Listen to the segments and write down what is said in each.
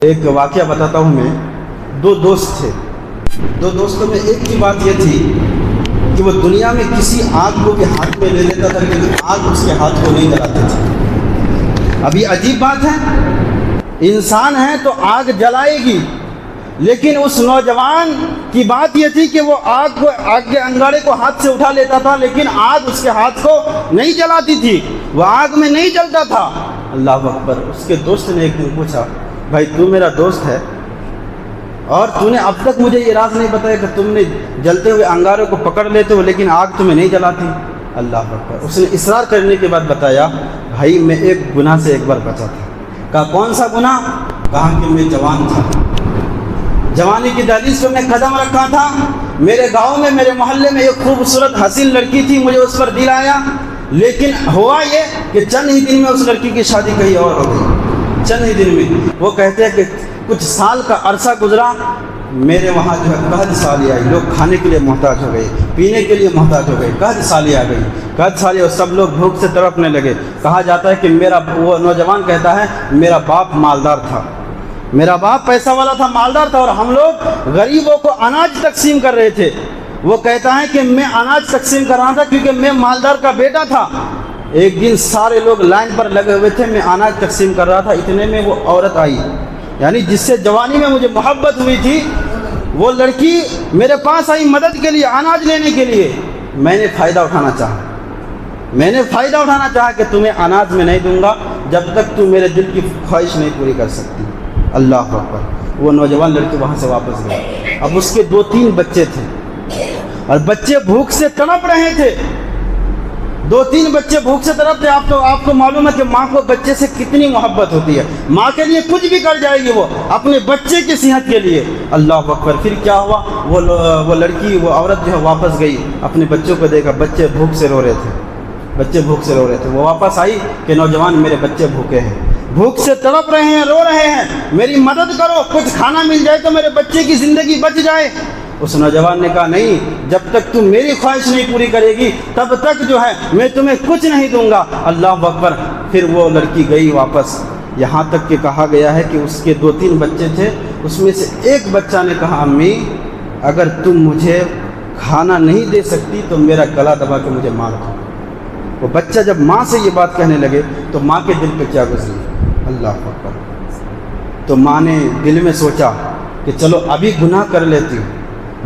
ایک واقعہ بتاتا ہوں میں۔ دو دوست تھے، دو دوستوں میں ایک کی بات یہ تھی کہ وہ دنیا میں کسی آگ کو بھی ہاتھ میں لے لیتا تھا لیکن آگ اس کے ہاتھ کو نہیں جلاتے تھے۔ ابھی عجیب بات ہے، انسان ہے تو آگ جلائے گی، لیکن اس نوجوان کی بات یہ تھی کہ وہ آگ کے انگارے کو ہاتھ سے اٹھا لیتا تھا لیکن آگ اس کے ہاتھ کو نہیں جلاتی تھی، وہ آگ میں نہیں جلتا تھا۔ اللہ اکبر۔ اس کے دوست نے ایک دن پوچھا، بھائی تو میرا دوست ہے اور تو نے اب تک مجھے یہ راز نہیں بتایا کہ تم نے جلتے ہوئے انگاروں کو پکڑ لیتے ہو لیکن آگ تمہیں نہیں جلاتی۔ اللہ اکبر۔ اس نے اصرار کرنے کے بعد بتایا، بھائی میں ایک گناہ سے ایک بار بچا تھا۔ کہا کون سا گناہ؟ کہا کہ میں جوان تھا، جوانی کی دہلیز پہ میں قدم رکھا تھا، میرے گاؤں میں میرے محلے میں ایک خوبصورت حسین لڑکی تھی، مجھے اس پر دل آیا، لیکن ہوا یہ کہ چند ہی دن میں اس لڑکی کی شادی کہیں اور ہو گئی۔ چند ہی دن میں، وہ کہتے ہیں کہ کچھ سال کا عرصہ گزرا، میرے وہاں جو ہے قحط سالی آئی، لوگ کھانے کے لیے محتاج ہو گئے، پینے کے لیے محتاج ہو گئے، قحط سالی آ گئی، قحط سالی اور سب لوگ بھوک سے تڑپنے لگے۔ کہا جاتا ہے کہ وہ نوجوان کہتا ہے میرا باپ مالدار تھا، میرا باپ پیسہ والا تھا، مالدار تھا، اور ہم لوگ غریبوں کو اناج تقسیم کر رہے تھے۔ وہ کہتا ہے کہ میں اناج تقسیم کر رہا تھا کیونکہ میں مالدار کا بیٹا تھا۔ ایک دن سارے لوگ لائن پر لگے ہوئے تھے، میں اناج تقسیم کر رہا تھا، اتنے میں وہ عورت آئی، یعنی جس سے جوانی میں مجھے محبت ہوئی تھی، وہ لڑکی میرے پاس آئی مدد کے لیے، اناج لینے کے لیے۔ میں نے فائدہ اٹھانا چاہا کہ تمہیں اناج میں نہیں دوں گا جب تک تم میرے دل کی خواہش نہیں پوری کر سکتی۔ اللہ اکبر۔ وہ نوجوان لڑکی وہاں سے واپس گئی۔ اب اس کے 2-3 بچے تھے اور بچے بھوک سے تڑپ رہے تھے، 2-3 بچے بھوک سے تڑپ تھے۔ آپ کو معلوم ہے کہ ماں کو بچے سے کتنی محبت ہوتی ہے، ماں کے لیے کچھ بھی کر جائے گی وہ اپنے بچے کی صحت کے لیے۔ اللہ اکبر۔ پھر کیا ہوا، وہ لڑکی، وہ عورت جو ہے واپس گئی، اپنے بچوں کو دیکھا، بچے بھوک سے رو رہے تھے، وہ واپس آئی کہ نوجوان میرے بچے بھوکے ہیں، بھوک سے تڑپ رہے ہیں، رو رہے ہیں، میری مدد کرو، کچھ کھانا مل جائے تو میرے بچے کی زندگی بچ جائے۔ اس نوجوان نے کہا نہیں، جب تک تم میری خواہش نہیں پوری کرے گی تب تک جو ہے میں تمہیں کچھ نہیں دوں گا۔ اللہ اکبر۔ پھر وہ لڑکی گئی واپس، یہاں تک کہ کہا گیا ہے کہ اس کے 2-3 بچے تھے، اس میں سے ایک بچہ نے کہا امی اگر تم مجھے کھانا نہیں دے سکتی تو میرا گلا دبا کے مجھے مار دو۔ وہ بچہ جب ماں سے یہ بات کہنے لگے تو ماں کے دل پہ کیا گزری؟ اللہ اکبر۔ تو ماں نے دل میں سوچا کہ چلو ابھی گناہ کر لیتی ہوں،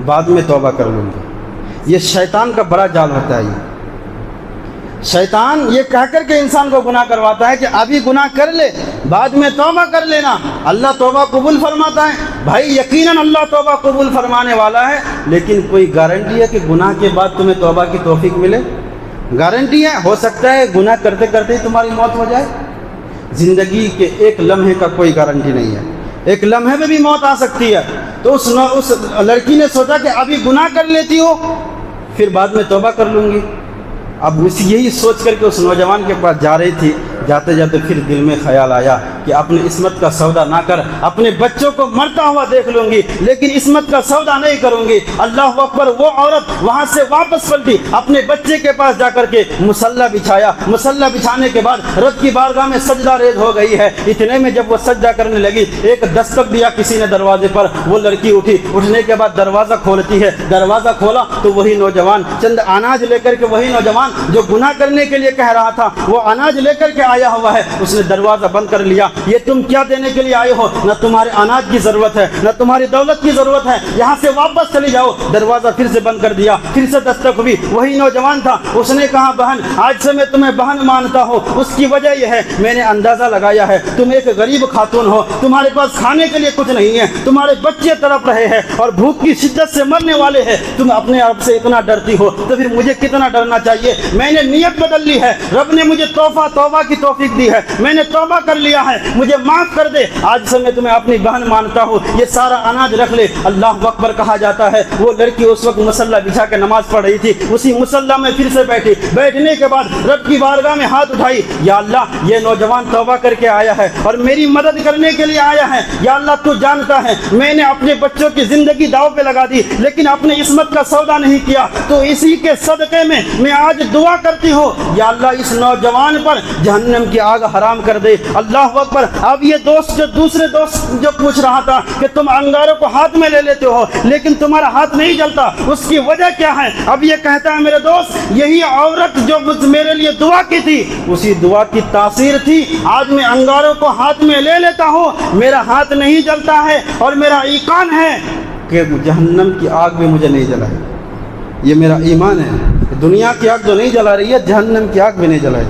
بعد میں توبہ کر لوں گی۔ یہ شیطان کا بڑا جال ہوتا ہے، یہ شیطان یہ کہہ کر کے انسان کو گناہ کرواتا ہے کہ ابھی گناہ کر لے، بعد میں توبہ کر لینا، اللہ توبہ قبول فرماتا ہے۔ بھائی یقیناً اللہ توبہ قبول فرمانے والا ہے، لیکن کوئی گارنٹی ہے کہ گناہ کے بعد تمہیں توبہ کی توفیق ملے؟ گارنٹی ہے؟ ہو سکتا ہے گناہ کرتے کرتے ہی تمہاری موت ہو جائے۔ زندگی کے ایک لمحے کا کوئی گارنٹی نہیں ہے، ایک لمحے میں بھی موت آ سکتی ہے۔ تو اس لڑکی نے سوچا کہ ابھی گناہ کر لیتی ہو، پھر بعد میں توبہ کر لوں گی۔ اب یہی سوچ کر کے اس نوجوان کے پاس جا رہی تھی، جاتے جاتے پھر دل میں خیال آیا کہ اپنی عصمت کا سودا نہ کر، اپنے بچوں کو مرتا ہوا دیکھ لوں گی لیکن عصمت کا سودا نہیں کروں گی۔ اللہ اکبر۔ وہ عورت وہاں سے واپس پلٹی، اپنے بچے کے پاس جا کر کے مصلی بچھایا، مصلی بچھانے کے بعد رب کی بارگاہ میں سجدہ ریز ہو گئی ہے۔ اتنے میں جب وہ سجدہ کرنے لگی، ایک دستک دیا کسی نے دروازے پر، وہ لڑکی اٹھی، اٹھنے کے بعد دروازہ کھولتی ہے، دروازہ کھولا تو وہی نوجوان چند اناج لے کر کے، وہی نوجوان جو گناہ کرنے کے لیے کہہ رہا تھا وہ اناج لے کر کے آیا ہوا ہے۔ اس نے دروازہ بند کر لیا۔ یہ تم کیا دینے کے لیے آئے ہو؟ نہ تمہارے اناج کی ضرورت ہے، نہ تمہاری دولت کی ضرورت ہے، یہاں سے واپس چلی جاؤ۔ دروازہ پھر سے بند کر دیا، پھر سے دستک ہوئی، وہی نوجوان تھا۔ اس نے کہا بہن آج سے میں تمہیں بہن مانتا ہوں، اس کی وجہ یہ ہے میں نے اندازہ لگایا ہے تم ایک غریب خاتون ہو، تمہارے پاس کھانے کے لیے کچھ نہیں ہے، تمہارے بچے تڑپ رہے ہیں اور بھوک کی شدت سے مرنے والے ہیں، تم اپنے رب سے اتنا ڈرتی ہو تو پھر مجھے کتنا ڈرنا چاہیے۔ میں نے نیت بدل لی ہے، رب نے مجھے توبہ کی توفیق دی ہے، میں نے توبہ کر لیا ہے، مجھے معاف کر دے، آج سے میں تمہیں اپنی بہن مانتا ہوں، یہ سارا اناج رکھ لے۔ اللہ اکبر کہا جاتا ہے وہ لڑکی اس وقت مصلی بچھا کے نماز پڑھ رہی تھی، اسی مصلی میں پھر سے بیٹھی، بیٹھنے کے بعد رب کی بارگاہ میں ہاتھ اٹھائی، یا اللہ یہ نوجوان توبہ کر کے آیا ہے اور میری مدد کرنے کے لیے آیا ہے، یا اللہ تو جانتا ہے میں نے اپنے بچوں کی زندگی داؤ پہ لگا دی لیکن اپنے عصمت کا سودا نہیں کیا، تو اسی کے صدقے میں آج دعا کرتی ہوں، یا اللہ اس نوجوان پر جہنم جہنم کی آگ حرام کر دے۔ اللہ اکبر۔ اب یہ دوست جو دوسرے دوست جو پوچھ رہا تھا کہ تم انگاروں کو ہاتھ میں لے لیتے ہو لیکن تمہارا ہاتھ نہیں جلتا، اس کی وجہ کیا ہے؟ اب یہ کہتا ہے میرے دوست یہی عورت جو میرے لیے دعا کی تھی اسی دعا کی تاثیر تھی، آج میں انگاروں کو ہاتھ میں لے لیتا ہوں، میرا ہاتھ نہیں جلتا ہے اور میرا ایقان ہے کہ جہنم کی آگ بھی مجھے نہیں جلائے۔ یہ میرا ایمان ہے، دنیا کی آگ جو نہیں جلا رہی ہے جہنم کی آگ بھی نہیں جلائے۔